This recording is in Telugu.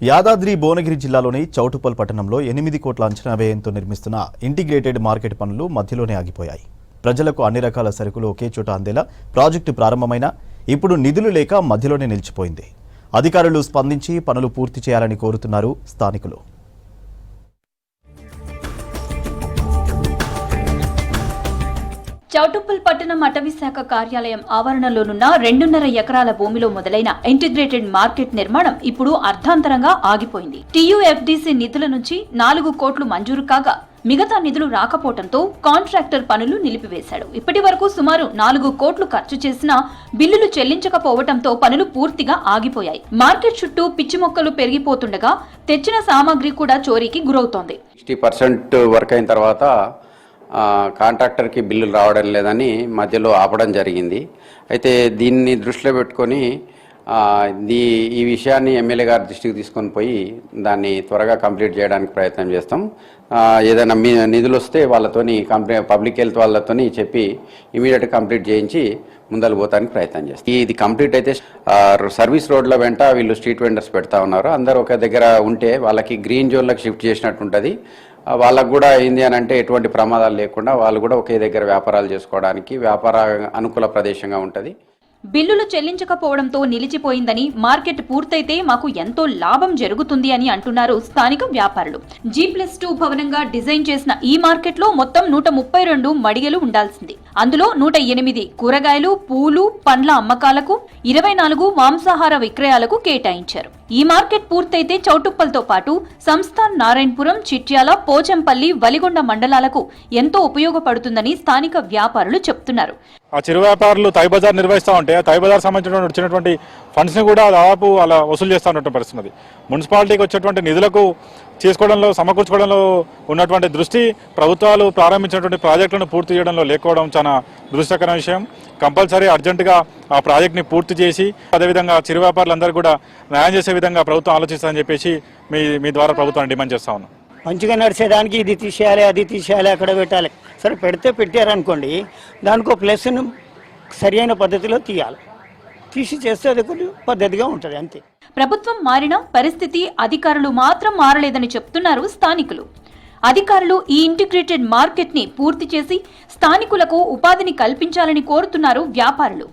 యాదాద్రి భువనగిరి జిల్లాలోని చౌటుప్పల్ పట్టణంలో 8 కోట్ల అంచనా వ్యయంతో నిర్మిస్తున్న ఇంటిగ్రేటెడ్ మార్కెట్ పనులు మధ్యలోనే ఆగిపోయాయి. ప్రజలకు అన్ని రకాల సరుకులు ఒకే చోట అందేలా ప్రాజెక్టు ప్రారంభమైనా ఇప్పుడు నిధులు లేక మధ్యలోనే నిలిచిపోయింది. అధికారులు స్పందించి పనులు పూర్తి చేయాలని కోరుతున్నారు స్థానికులు. చౌటుప్పల్ పట్టణం అటవీ శాఖ కార్యాలయం ఆవరణలోనున్న 2.5 ఎకరాల భూమిలో మొదలైన ఇంటిగ్రేటెడ్ మార్కెట్ నిర్మాణం ఇప్పుడు అర్ధాంతరంగా ఆగిపోయింది. TUFDC నిధుల నుంచి 4 కోట్లు మంజూరు కాగా మిగతా నిధులు రాకపోవడంతో కాంట్రాక్టర్ పనులు నిలిపివేశాడు. ఇప్పటి వరకు సుమారు 4 కోట్లు ఖర్చు చేసినా బిల్లులు చెల్లించకపోవడంతో పనులు పూర్తిగా ఆగిపోయాయి. మార్కెట్ చుట్టూ పిచ్చి మొక్కలు పెరిగిపోతుండగా తెచ్చిన సామాగ్రి కూడా చోరీకి గురవుతోంది. 60% వర్క్ అయిన తర్వాత కాంట్రాక్టర్కి బిల్లులు రావడం లేదని మధ్యలో ఆపడం జరిగింది. అయితే దీన్ని దృష్టిలో పెట్టుకొని ఈ విషయాన్ని ఎమ్మెల్యే గారి దృష్టికి తీసుకొని పోయి దాన్ని త్వరగా కంప్లీట్ చేయడానికి ప్రయత్నం చేస్తాం. ఏదైనా నిధులు వస్తే వాళ్ళతోని పబ్లిక్ హెల్త్ వాళ్ళతోని చెప్పి ఇమీడియట్గా కంప్లీట్ చేయించి ముందలు పోతానికి ప్రయత్నం చేస్తాం. ఇది కంప్లీట్ అయితే సర్వీస్ రోడ్ల వెంట వీళ్ళు స్ట్రీట్ వెండర్స్ పెడతా ఉన్నారు. అందరూ ఒక దగ్గర ఉంటే వాళ్ళకి గ్రీన్ జోన్లకు షిఫ్ట్ చేసినట్టు ఉంటుంది. వాళ్ళకు కూడా ఏంది అని అంటే ఎటువంటి ప్రమాదాలు లేకుండా వాళ్ళు కూడా ఒకే దగ్గర వ్యాపారాలు చేసుకోవడానికి వ్యాపార అనుకూల ప్రదేశంగా ఉంటుంది. బిల్లులు చెల్లించకపోవడంతో నిలిచిపోయిందని, మార్కెట్ పూర్తయితే మాకు ఎంతో లాభం జరుగుతుంది అని అంటున్నారు స్థానిక వ్యాపారులు. G+2 భవనంగా డిజైన్ చేసిన ఈ మార్కెట్ లో మొత్తం 132 మడిగలు ఉండాల్సింది. అందులో 108 కూరగాయలు, పూలు, పండ్ల అమ్మకాలకు, 24 మాంసాహార విక్రయాలకు కేటాయించారు. ఈ మార్కెట్ పూర్తయితే చౌటుప్పల్తో పాటు సంస్థాన్, నారాయణపురం, చిట్యాల, పోచంపల్లి, వలిగొండ మండలాలకు ఎంతో ఉపయోగపడుతుందని స్థానిక వ్యాపారులు చెప్తున్నారు. ఆ చిరు వ్యాపారులు తై బజార్ నిర్వహిస్తూ ఉంటే ఆ తై బజార్ సంబంధించిన వచ్చినటువంటి ఫండ్స్ని కూడా దాదాపు అలా వసూలు చేస్తూ ఉన్నటువంటి పరిస్థితి. మున్సిపాలిటీకి వచ్చేటువంటి నిధులకు చేసుకోవడంలో, సమకూర్చుకోవడంలో ఉన్నటువంటి దృష్టి ప్రభుత్వాలు ప్రారంభించినటువంటి ప్రాజెక్టులను పూర్తి చేయడంలో లేకపోవడం చాలా దురదృష్టకర విషయం. కంపల్సరీ అర్జెంటుగా ఆ ప్రాజెక్ట్ని పూర్తి చేసి అదేవిధంగా చిరు వ్యాపారులందరూ కూడా న్యాయం చేసే విధంగా ప్రభుత్వం ఆలోచిస్తుందని చెప్పేసి మీ ద్వారా ప్రభుత్వాన్ని డిమాండ్ చేస్తా ఉన్నాం. మంచిగా నడిచేదానికి ఇది తీసేయాలి, అది తీసేయాలి, అక్కడ పెట్టాలి. సరే పెట్టారనుకోండి, దానికో ప్లస్ను సరి అయిన పద్ధతిలో తీయాలి. తీసి చేస్తే అది కొన్ని పద్ధతిగా ఉంటుంది అంతే. ప్రభుత్వం మారినా పరిస్థితి అధికారులు మాత్రం మారలేదని చెప్తున్నారు స్థానికులు. అధికారులు ఈ ఇంటిగ్రేటెడ్ మార్కెట్ ని పూర్తి చేసి స్థానికులకు ఉపాధిని కల్పించాలని కోరుతున్నారు వ్యాపారులు.